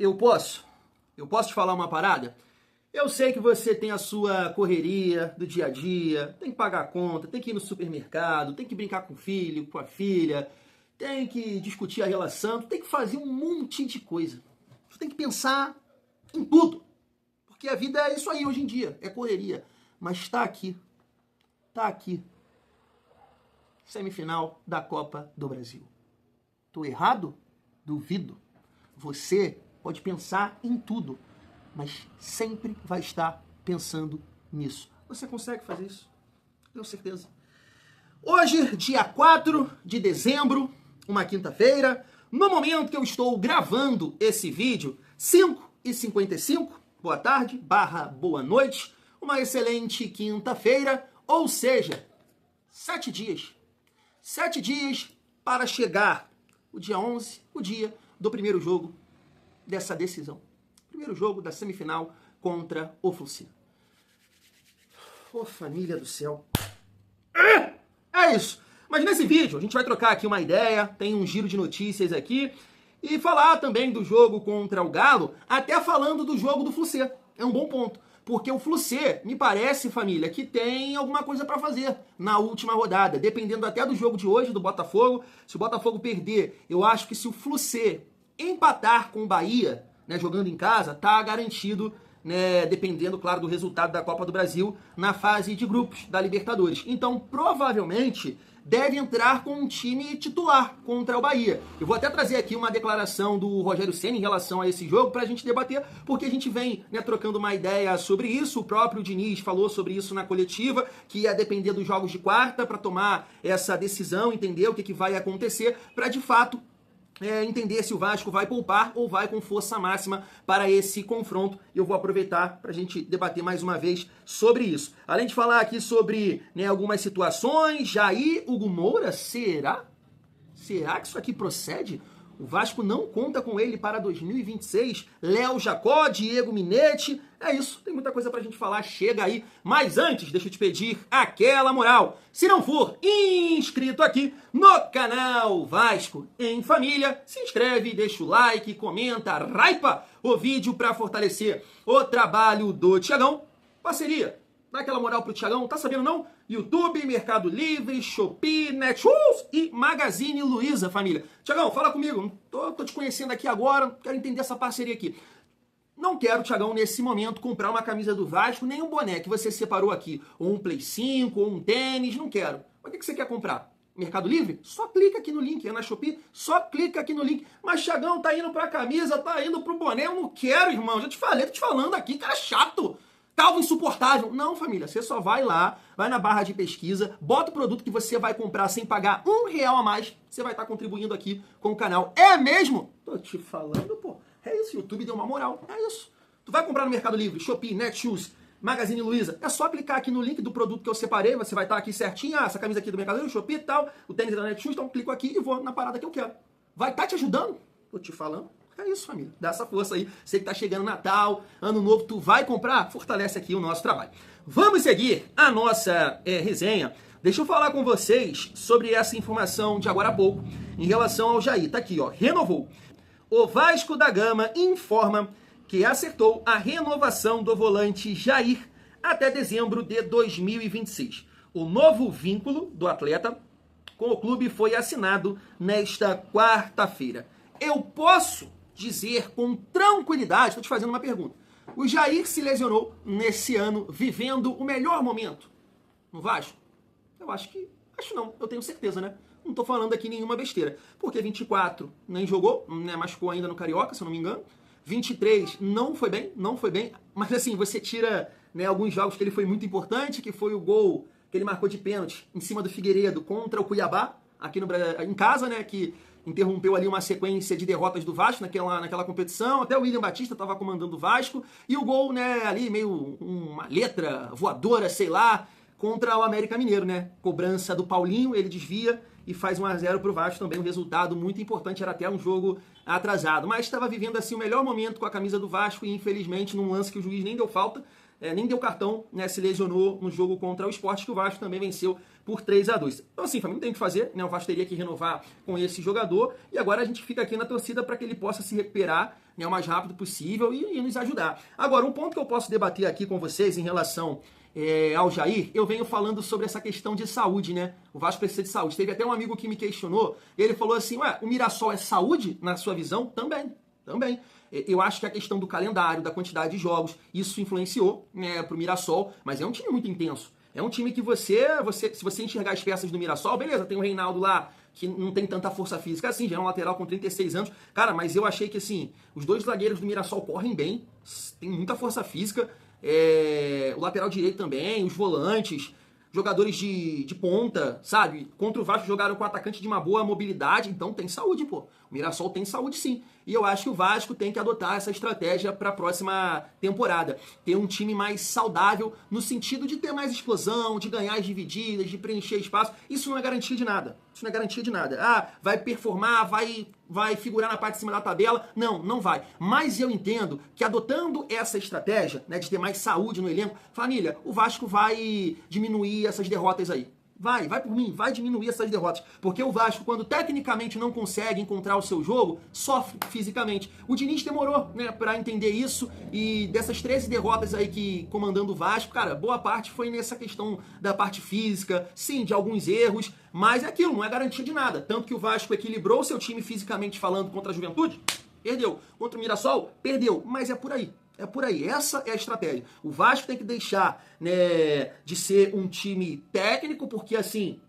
Eu posso? Eu posso te falar uma parada? Eu sei que você tem a sua correria do dia a dia, tem que pagar a conta, tem que ir no supermercado, tem que brincar com o filho, com a filha, tem que discutir a relação, tem que fazer um monte de coisa. Você tem que pensar em tudo. Porque a vida é isso aí hoje em dia, é correria. Mas está aqui. Semifinal da Copa do Brasil. Tô errado? Duvido. Você pode pensar em tudo, mas sempre vai estar pensando nisso. Você consegue fazer isso? Tenho certeza. Hoje, dia 4 de dezembro, uma quinta-feira, no momento que eu estou gravando esse vídeo, 5h55, boa tarde, boa noite, uma excelente quinta-feira, ou seja, 7 dias. 7 dias para chegar o dia 11, o dia do primeiro jogo dessa decisão. Primeiro jogo da semifinal contra o Fluminense. Ô, família do céu. É isso. Mas nesse vídeo a gente vai trocar aqui uma ideia, tem um giro de notícias aqui e falar também do jogo contra o Galo, até falando do jogo do Fluminense. É um bom ponto. Porque o Fluminense, me parece, família, que tem alguma coisa para fazer na última rodada. Dependendo até do jogo de hoje, do Botafogo. Se o Botafogo perder, eu acho que se o Fluminense empatar com o Bahia, né, jogando em casa, tá garantido, né, dependendo, claro, do resultado da Copa do Brasil na fase de grupos da Libertadores. Então, provavelmente, deve entrar com um time titular contra o Bahia. Eu vou até trazer aqui uma declaração do Rogério Ceni em relação a esse jogo para a gente debater, porque a gente vem, né, trocando uma ideia sobre isso. O próprio Diniz falou sobre isso na coletiva, que ia depender dos jogos de quarta para tomar essa decisão, entender o que vai acontecer, para de fato entender se o Vasco vai poupar ou vai com força máxima para esse confronto. Eu vou aproveitar para a gente debater mais uma vez sobre isso. Além de falar aqui sobre, né, algumas situações, Jair, Hugo Moura, será? Será que isso aqui procede? O Vasco não conta com ele para 2026. Léo Jacó, Diego Minetti. É isso, tem muita coisa pra gente falar, chega aí. Mas antes, deixa eu te pedir aquela moral. Se não for inscrito aqui no canal Vasco em Família, se inscreve, deixa o like, comenta, raipa o vídeo para fortalecer o trabalho do Thiagão. Parceria, dá aquela moral pro Thiagão, tá sabendo não? YouTube, Mercado Livre, Shopee, Netshoes e Magazine Luiza, família. Thiagão, fala comigo, tô te conhecendo aqui agora, quero entender essa parceria aqui. Não quero, Thiagão, nesse momento, comprar uma camisa do Vasco, nem um boné que você separou aqui, ou um Play 5, ou um tênis, não quero. Mas o que você quer comprar? Mercado Livre? Só clica aqui no link, é na Shopee, só clica aqui no link. Mas, Thiagão, tá indo pra camisa, tá indo pro boné, eu não quero, irmão, já te falei, tô te falando aqui, cara chato. Calvo insuportável. Não, família, você só vai lá, vai na barra de pesquisa, bota o produto que você vai comprar sem pagar R$1 a mais, você vai estar contribuindo aqui com o canal. É mesmo? Tô te falando, pô. É isso, o YouTube deu uma moral. É isso. Tu vai comprar no Mercado Livre, Shopee, Netshoes, Magazine Luiza, é só clicar aqui no link do produto que eu separei, você vai estar aqui certinho, essa camisa aqui do Mercado Livre, Shopee e tal, o tênis da Netshoes, então clico aqui e vou na parada que eu quero. Vai estar te ajudando? Tô te falando. É isso, família. Dá essa força aí. Sei que tá chegando Natal, Ano Novo, tu vai comprar? Fortalece aqui o nosso trabalho. Vamos seguir a nossa resenha. Deixa eu falar com vocês sobre essa informação de agora a pouco em relação ao Jair. Tá aqui, ó. Renovou. O Vasco da Gama informa que acertou a renovação do volante Jair até dezembro de 2026. O novo vínculo do atleta com o clube foi assinado nesta quarta-feira. Eu posso dizer com tranquilidade, estou te fazendo uma pergunta. O Jair se lesionou nesse ano, vivendo o melhor momento no Vasco? Eu acho não, eu tenho certeza, né? Não estou falando aqui nenhuma besteira. Porque 24 nem jogou, né? Machucou ainda no Carioca, se eu não me engano. 23 não foi bem. Mas assim, você tira, né, alguns jogos que ele foi muito importante, que foi o gol que ele marcou de pênalti em cima do Figueiredo contra o Cuiabá, aqui em casa, né? Que interrompeu ali uma sequência de derrotas do Vasco naquela competição. Até o William Batista estava comandando o Vasco. E o gol, né, ali meio uma letra voadora, sei lá, contra o América Mineiro, né? Cobrança do Paulinho, ele desvia e faz 1-0 pro Vasco também, um resultado muito importante, era até um jogo atrasado. Mas estava vivendo assim o melhor momento com a camisa do Vasco e infelizmente num lance que o juiz nem deu falta, nem deu cartão, né, se lesionou no jogo contra o Sport, que o Vasco também venceu por 3-2. Então assim, família, não tem o que fazer, né, o Vasco teria que renovar com esse jogador, e agora a gente fica aqui na torcida para que ele possa se recuperar, né, o mais rápido possível e nos ajudar. Agora, um ponto que eu posso debater aqui com vocês em relação ao Jair, eu venho falando sobre essa questão de saúde, né? O Vasco precisa de saúde. Teve até um amigo que me questionou, ele falou assim, ué, o Mirassol é saúde na sua visão? Também. Eu acho que a questão do calendário, da quantidade de jogos, isso influenciou, né, pro Mirassol, mas é um time muito intenso. É um time que se você enxergar as peças do Mirassol, beleza, tem o Reinaldo lá, que não tem tanta força física assim, já é um lateral com 36 anos. Cara, mas eu achei que, assim, os dois zagueiros do Mirassol correm bem, tem muita força física, o lateral direito também, os volantes, jogadores de ponta, sabe? Contra o Vasco jogaram com atacante de uma boa mobilidade, então tem saúde, pô. O Mirassol tem saúde sim. E eu acho que o Vasco tem que adotar essa estratégia para a próxima temporada. Ter um time mais saudável no sentido de ter mais explosão, de ganhar as divididas, de preencher espaço. Isso não é garantia de nada. Isso não é garantia de nada. Ah, vai performar, vai figurar na parte de cima da tabela. Não, não vai. Mas eu entendo que adotando essa estratégia, né, de ter mais saúde no elenco, família, o Vasco vai diminuir essas derrotas aí. Vai por mim, vai diminuir essas derrotas. Porque o Vasco, quando tecnicamente não consegue encontrar o seu jogo, sofre fisicamente. O Diniz demorou, né, pra entender isso. E dessas 13 derrotas aí que comandando o Vasco, cara, boa parte foi nessa questão da parte física, sim, de alguns erros, mas é aquilo, não é garantia de nada. Tanto que o Vasco equilibrou o seu time fisicamente falando contra a Juventude, perdeu. Contra o Mirassol, perdeu. Mas é por aí. É por aí, essa é a estratégia. O Vasco tem que deixar, né, de ser um time técnico, porque assim,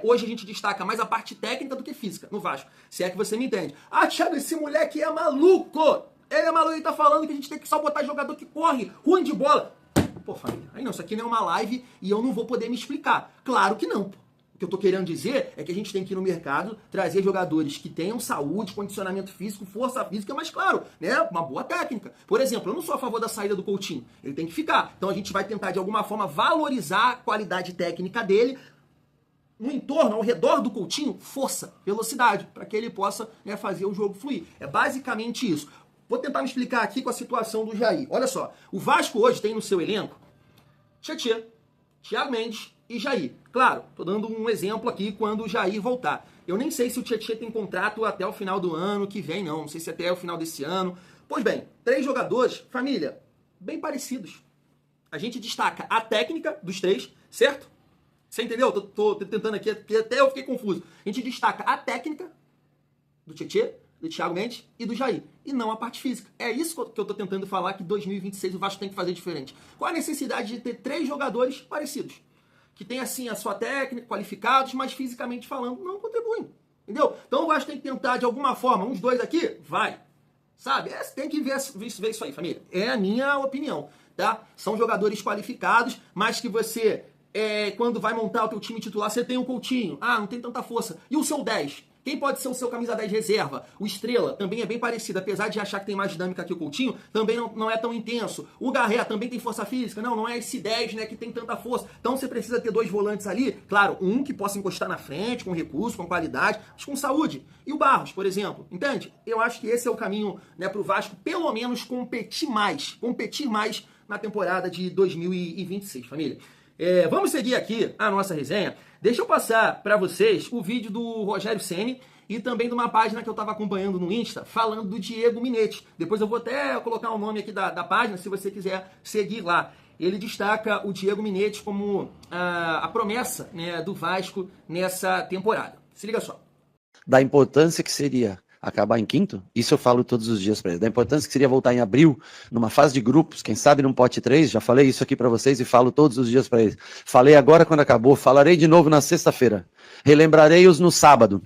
hoje a gente destaca mais a parte técnica do que física no Vasco, se é que você me entende. Ah, Thiago, esse moleque é maluco! Ele é maluco, ele tá falando que a gente tem que só botar jogador que corre, ruim de bola. Pô, família, aí não, isso aqui não é uma live e eu não vou poder me explicar. Claro que não, pô. O que eu tô querendo dizer é que a gente tem que ir no mercado trazer jogadores que tenham saúde, condicionamento físico, força física, mas claro, né, uma boa técnica. Por exemplo, eu não sou a favor da saída do Coutinho, ele tem que ficar. Então a gente vai tentar de alguma forma valorizar a qualidade técnica dele no entorno, ao redor do Coutinho, força, velocidade, para que ele possa, né, fazer o jogo fluir. É basicamente isso. Vou tentar me explicar aqui com a situação do Jair. Olha só, o Vasco hoje tem no seu elenco Tietê, Thiago Mendes e Jair. Claro, tô dando um exemplo aqui quando o Jair voltar. Eu nem sei se o Tietê tem contrato até o final do ano que vem, não. Não sei se até o final desse ano. Pois bem, 3 jogadores, família, bem parecidos. A gente destaca a técnica dos 3, certo? Você entendeu? Tô tentando aqui, até eu fiquei confuso. A gente destaca a técnica do Tietê, do Thiago Mendes e do Jair, e não a parte física. É isso que eu tô tentando falar, que 2026 o Vasco tem que fazer diferente. Qual a necessidade de ter 3 jogadores parecidos? Que tem, assim, a sua técnica, qualificados, mas fisicamente falando, não contribuem. Entendeu? Então o Vasco tem que tentar, de alguma forma, uns 2 aqui, vai. Sabe? Tem que ver isso aí, família. É a minha opinião, tá? São jogadores qualificados, mas que você, quando vai montar o teu time titular, você tem o Coutinho. Ah, não tem tanta força. E o seu 10? Quem pode ser o seu camisa 10 reserva? O Estrela também é bem parecido, apesar de achar que tem mais dinâmica que o Coutinho, também não é tão intenso. O Garré também tem força física, não é esse 10, né, que tem tanta força. Então você precisa ter 2 volantes ali, claro, um que possa encostar na frente, com recurso, com qualidade, mas com saúde. E o Barros, por exemplo, entende? Eu acho que esse é o caminho, né, pro Vasco, pelo menos competir mais na temporada de 2026, família. Vamos seguir aqui a nossa resenha. Deixa eu passar para vocês o vídeo do Rogério Ceni e também de uma página que eu estava acompanhando no Insta, falando do Diego Minetti. Depois eu vou até colocar o nome aqui da página, se você quiser seguir lá. Ele destaca o Diego Minetti como a promessa, né, do Vasco nessa temporada. Se liga só. Da importância que seria acabar em quinto, isso eu falo todos os dias para ele, da importância que seria voltar em abril, numa fase de grupos, quem sabe num pote 3, já falei isso aqui para vocês e falo todos os dias para eles. Falei agora quando acabou, falarei de novo na sexta-feira, relembrarei-os no sábado.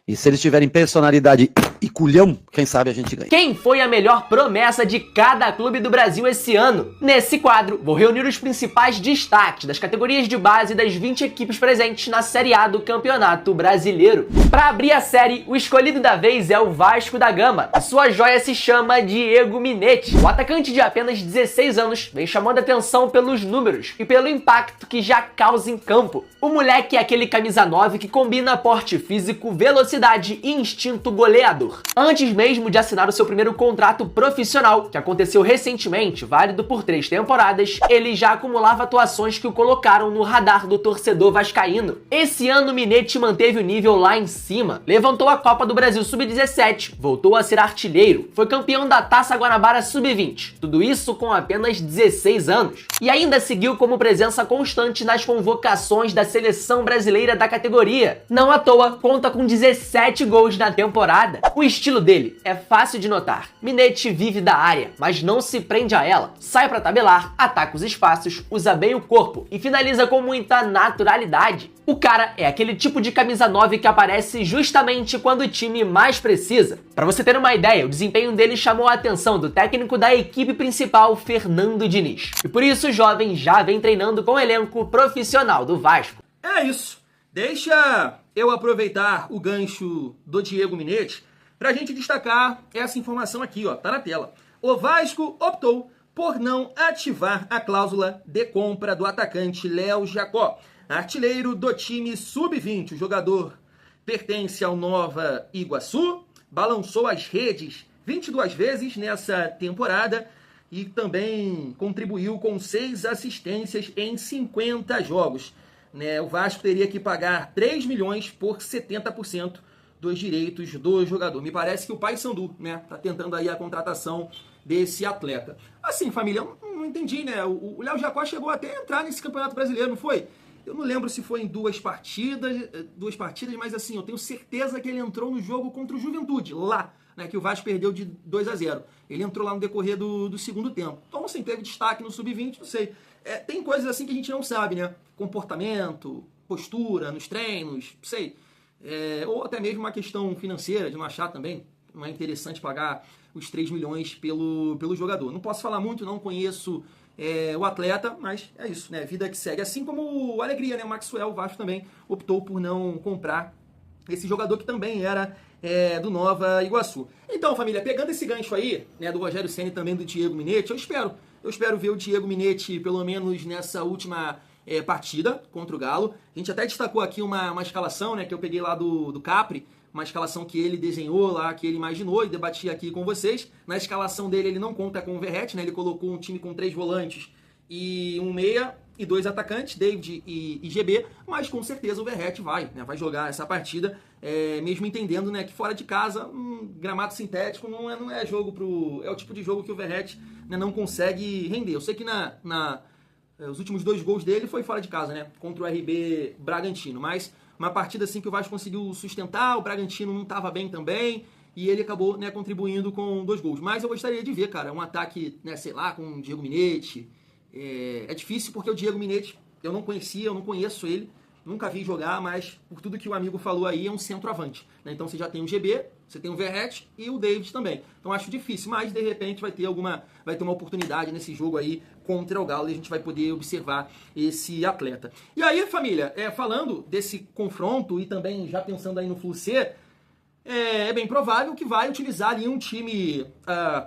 E se eles tiverem personalidade e culhão, quem sabe a gente ganha. Quem foi a melhor promessa de cada clube do Brasil esse ano? Nesse quadro, vou reunir os principais destaques das categorias de base das 20 equipes presentes na Série A do Campeonato Brasileiro. Para abrir a série, o escolhido da vez é o Vasco da Gama. A sua joia se chama Diego Minetti. O atacante de apenas 16 anos vem chamando a atenção pelos números e pelo impacto que já causa em campo. O moleque é aquele camisa 9 que combina porte físico, velocidade velocidade e instinto goleador. Antes mesmo de assinar o seu primeiro contrato profissional, que aconteceu recentemente, válido por 3 temporadas, ele já acumulava atuações que o colocaram no radar do torcedor vascaíno. Esse ano o Minete manteve o nível lá em cima, levantou a Copa do Brasil Sub-17, voltou a ser artilheiro, foi campeão da Taça Guanabara Sub-20, tudo isso com apenas 16 anos. E ainda seguiu como presença constante nas convocações da seleção brasileira da categoria. Não à toa, conta com 17 gols na temporada. O estilo dele é fácil de notar. Minete vive da área, mas não se prende a ela. Sai pra tabelar, ataca os espaços, usa bem o corpo e finaliza com muita naturalidade. O cara é aquele tipo de camisa 9 que aparece justamente quando o time mais precisa. Pra você ter uma ideia, o desempenho dele chamou a atenção do técnico da equipe principal, Fernando Diniz. E por isso o jovem já vem treinando com o elenco profissional do Vasco. É isso. Deixa eu aproveitar o gancho do Diego Minete pra gente destacar essa informação aqui, ó, tá na tela. O Vasco optou por não ativar a cláusula de compra do atacante Léo Jacó, artilheiro do time Sub-20. O jogador pertence ao Nova Iguaçu, balançou as redes 22 vezes nessa temporada e também contribuiu com 6 assistências em 50 jogos. O Vasco teria que pagar 3 milhões por 70% dos direitos do jogador. Me parece que o Paysandu, tá tentando aí a contratação desse atleta. Assim, família, eu não entendi, O Léo Jacó chegou até a entrar nesse Campeonato Brasileiro, não foi? Eu não lembro se foi em duas partidas, mas assim, eu tenho certeza que ele entrou no jogo contra o Juventude, lá, que o Vasco perdeu de 2-0. Ele entrou lá no decorrer do segundo tempo. Então, assim, teve destaque no Sub-20, não sei. Tem coisas assim que a gente não sabe, Comportamento, postura nos treinos, não sei. Ou até mesmo uma questão financeira, de não achar também, não é interessante pagar os 3 milhões pelo jogador. Não posso falar muito, não conheço o atleta, mas é isso, vida que segue. Assim como o Alegria, o Maxwell, o Vasco também optou por não comprar esse jogador que também era do Nova Iguaçu. Então, família, pegando esse gancho aí, do Rogério Ceni e também do Diego Minete, eu espero ver o Diego Minete, pelo menos nessa última partida contra o Galo. A gente até destacou aqui uma escalação, que eu peguei lá do Capri, uma escalação que ele desenhou lá, que ele imaginou e debati aqui com vocês. Na escalação dele ele não conta com o Verratti, ele colocou um time com 3 volantes e um meia e 2 atacantes, David e GB, mas com certeza o Verratti vai jogar essa partida, mesmo entendendo que fora de casa, gramado sintético não é jogo é o tipo de jogo que o Verratti não consegue render. Eu sei que os últimos 2 gols dele foi fora de casa, contra o RB Bragantino, mas uma partida assim que o Vasco conseguiu sustentar, o Bragantino não estava bem também, e ele acabou contribuindo com 2 gols. Mas eu gostaria de ver, cara, um ataque, sei lá, com o Diego Minete. É difícil porque o Diego Minete, eu não conheço ele, nunca vi jogar, mas por tudo que o amigo falou aí, é um centroavante. Então você já tem o GB, você tem o Verratti e o David também. Então acho difícil, mas de repente vai ter uma oportunidade nesse jogo aí contra o Galo e a gente vai poder observar esse atleta. E aí, família, falando desse confronto e também já pensando aí no Flu-C, é bem provável que vai utilizar ali um time,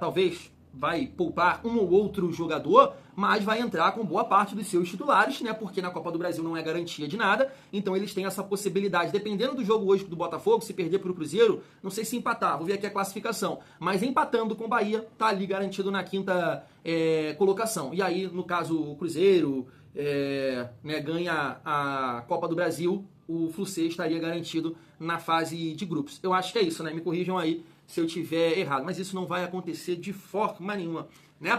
talvez vai poupar um ou outro jogador, mas vai entrar com boa parte dos seus titulares, porque na Copa do Brasil não é garantia de nada, então eles têm essa possibilidade, dependendo do jogo hoje do Botafogo, se perder para o Cruzeiro, não sei se empatar, vou ver aqui a classificação, mas empatando com o Bahia, tá ali garantido na 5ª colocação. E aí, no caso, o Cruzeiro ganha a Copa do Brasil, o Flu-C estaria garantido na fase de grupos. Eu acho que é isso, me corrijam aí se eu tiver errado, mas isso não vai acontecer de forma nenhuma,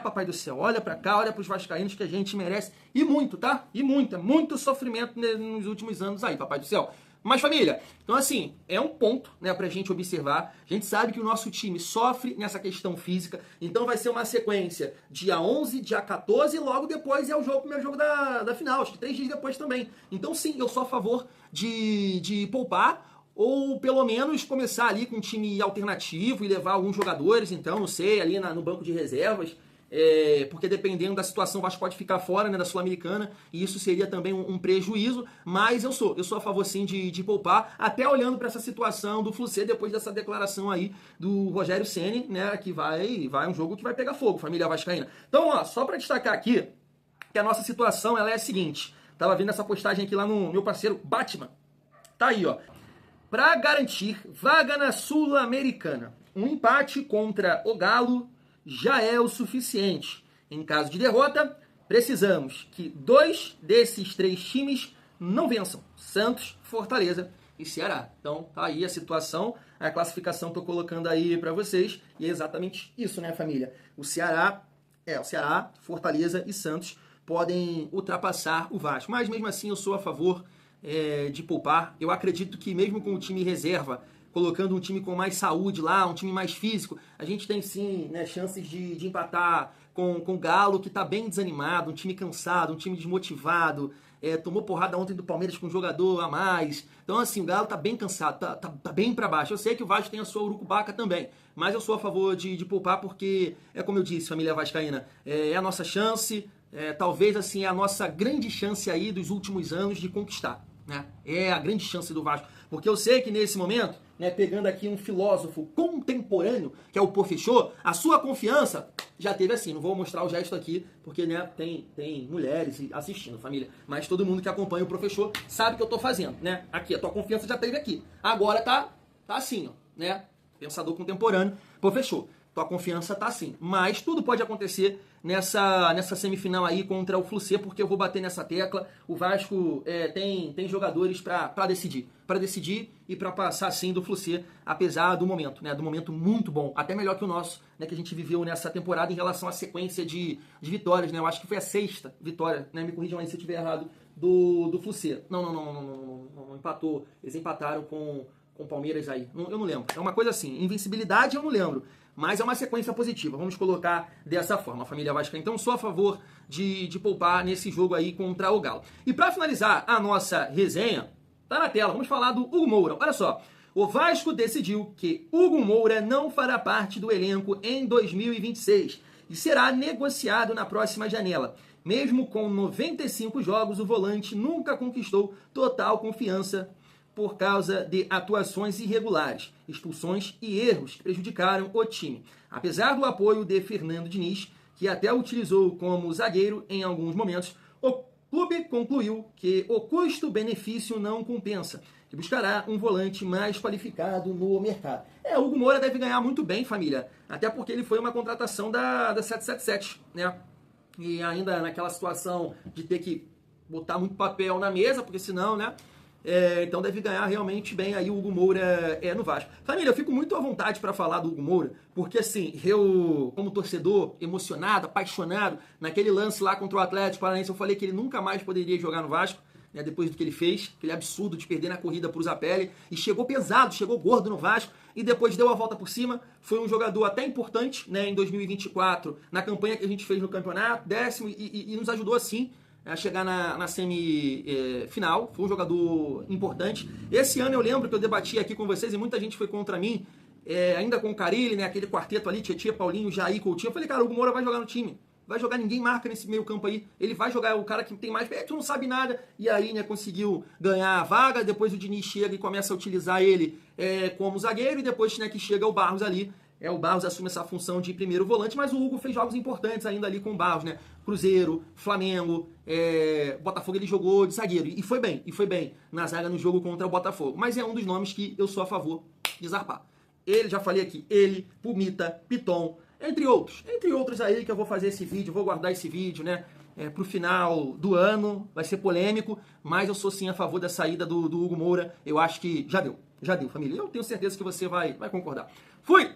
Papai do Céu? Olha pra cá, olha pros vascaínos que a gente merece, e muito, tá? E muito sofrimento nos últimos anos aí, Papai do Céu. Mas, família, então assim, é um ponto, pra gente observar. A gente sabe que o nosso time sofre nessa questão física, então vai ser uma sequência dia 11, dia 14 e logo depois é o primeiro jogo da final, acho que 3 dias depois também. Então sim, eu sou a favor de poupar, ou pelo menos começar ali com um time alternativo e levar alguns jogadores, então, não sei, ali no banco de reservas, porque dependendo da situação o Vasco pode ficar fora da Sul-Americana e isso seria também um prejuízo, mas eu sou a favor sim de poupar, até olhando para essa situação do Flu-C depois dessa declaração aí do Rogério Ceni, que vai um jogo que vai pegar fogo, família vascaína. Então, ó, só para destacar aqui que a nossa situação ela é a seguinte, tava vendo essa postagem aqui lá no meu parceiro Batman, tá aí, ó. para garantir vaga na Sul-Americana. Um empate contra o Galo já é o suficiente. Em caso de derrota, precisamos que 2 desses 3 times não vençam. Santos, Fortaleza e Ceará. Então, tá aí a situação, a classificação tô colocando aí para vocês. E é exatamente isso, né, família? O Ceará, Fortaleza e Santos podem ultrapassar o Vasco. Mas mesmo assim eu sou a favor de poupar. Eu acredito que mesmo com o time reserva, colocando um time com mais saúde lá, um time mais físico, a gente tem sim, né, chances de empatar com o Galo, que está bem desanimado, um time cansado, um time desmotivado, tomou porrada ontem do Palmeiras com um jogador a mais. Então, assim, o Galo tá bem cansado, tá bem para baixo. Eu sei que o Vasco tem a sua urucubaca também, mas eu sou a favor de poupar porque, como eu disse, família vascaína, é a nossa chance, talvez, assim, é a nossa grande chance aí dos últimos anos de conquistar, né? É a grande chance do Vasco, porque eu sei que nesse momento, né, pegando aqui um filósofo contemporâneo, que é o Pofechô, a sua confiança já teve assim, não vou mostrar o gesto aqui, porque, né, tem mulheres assistindo, família, mas todo mundo que acompanha o Pofechô sabe o que eu tô fazendo, né? Aqui, a tua confiança já teve aqui. Agora tá assim, ó, né? Pensador contemporâneo, Pofechô. Tua confiança tá assim. Mas tudo pode acontecer nessa semifinal aí contra o Fluminense, porque eu vou bater nessa tecla. O Vasco tem jogadores para decidir. Para decidir e para passar sim do Fluminense, apesar do momento, né? Do momento muito bom. Até melhor que o nosso, né? Que a gente viveu nessa temporada em relação à sequência de vitórias, né? Eu acho que foi a 6ª vitória, né? Me corrijam aí se eu estiver errado, do Fluminense. Não empatou. Eles empataram com o Palmeiras aí. Eu não lembro. É uma coisa assim. Invencibilidade eu não lembro. Mas é uma sequência positiva, vamos colocar dessa forma, família Vasca. Então, sou a favor de poupar nesse jogo aí contra o Galo. E para finalizar a nossa resenha, tá na tela, vamos falar do Hugo Moura. Olha só, o Vasco decidiu que Hugo Moura não fará parte do elenco em 2026 e será negociado na próxima janela. Mesmo com 95 jogos, o volante nunca conquistou total confiança por causa de atuações irregulares, expulsões e erros que prejudicaram o time. Apesar do apoio de Fernando Diniz, que até o utilizou como zagueiro em alguns momentos, o clube concluiu que o custo-benefício não compensa e buscará um volante mais qualificado no mercado. O Hugo Moura deve ganhar muito bem, família, até porque ele foi uma contratação da 777, né? E ainda naquela situação de ter que botar muito papel na mesa, porque senão, né? Então deve ganhar realmente bem aí o Hugo Moura no Vasco. Família, eu fico muito à vontade para falar do Hugo Moura, porque assim, eu, como torcedor, emocionado, apaixonado, naquele lance lá contra o Atlético Paranaense, eu falei que ele nunca mais poderia jogar no Vasco, né, depois do que ele fez, aquele absurdo de perder na corrida para o Zapelli, e chegou pesado, chegou gordo no Vasco, e depois deu a volta por cima, foi um jogador até importante, né, em 2024, na campanha que a gente fez no campeonato, 10º, e nos ajudou assim, a chegar na semifinal, foi um jogador importante. Esse ano eu lembro que eu debati aqui com vocês e muita gente foi contra mim, ainda com o Carille, né, aquele quarteto ali, Tietchan, Paulinho, Jair, Coutinho. Eu falei, cara, o Hugo Moura vai jogar no time, vai jogar, ninguém marca nesse meio campo aí, ele vai jogar, o cara que tem mais, tu não sabe nada, e aí, né, conseguiu ganhar a vaga, depois o Diniz chega e começa a utilizar ele como zagueiro, e depois, né, que chega o Barros ali, o Barros assume essa função de primeiro volante, mas o Hugo fez jogos importantes ainda ali com o Barros, né? Cruzeiro, Flamengo, Botafogo ele jogou de zagueiro. E foi bem na zaga no jogo contra o Botafogo. Mas é um dos nomes que eu sou a favor de zarpar. Ele, já falei aqui, ele, Pumita, Piton, entre outros aí que eu vou fazer esse vídeo, vou guardar esse vídeo, né? Pro final do ano, vai ser polêmico, mas eu sou sim a favor da saída do Hugo Moura. Eu acho que já deu, família. Eu tenho certeza que você vai concordar. Fui!